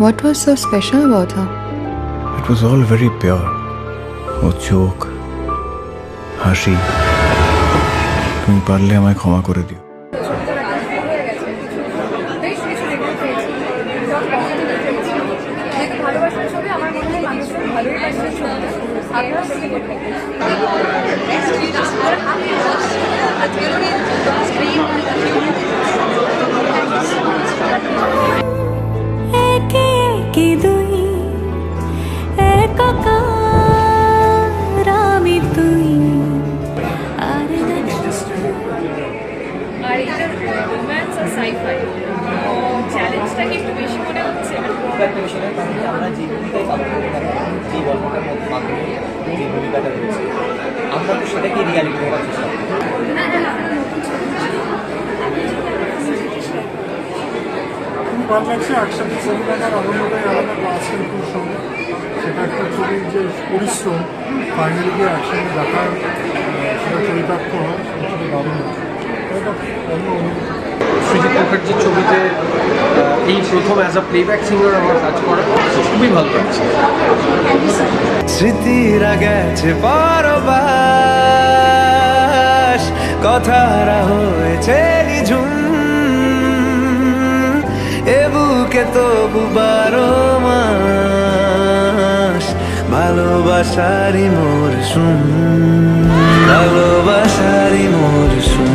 What was so special about her? It was all very pure. ওর চোখ, হাসি, তুমি পারলে আমায় ক্ষমা করে দিও। ভালো লাগছে একসাথে ছবি দেখার আনন্দটাই আলাদা ক্লাসের সঙ্গে সেটা একটা ছবির যে পরিশ্রম ফাইনালি গিয়ে একসঙ্গে দেখার সেটা চরিতার্থ হয় সেটা দারুণ এটা অন্য অনুভূতি। সৃজিত মুখার্জির ছবিতে এই প্রথম অ্যাজ আ প্লেব্যাক সিঙ্গার আমার কাজ করা খুবই ভালো লাগছে। স্মৃতিরা গেছে পরবাস, কথারা হয়েছে নিঝুম, এ বুকে তবু 12 মাস ভালোবাসারই মরশুম, ভালোবাসারই মরশুম।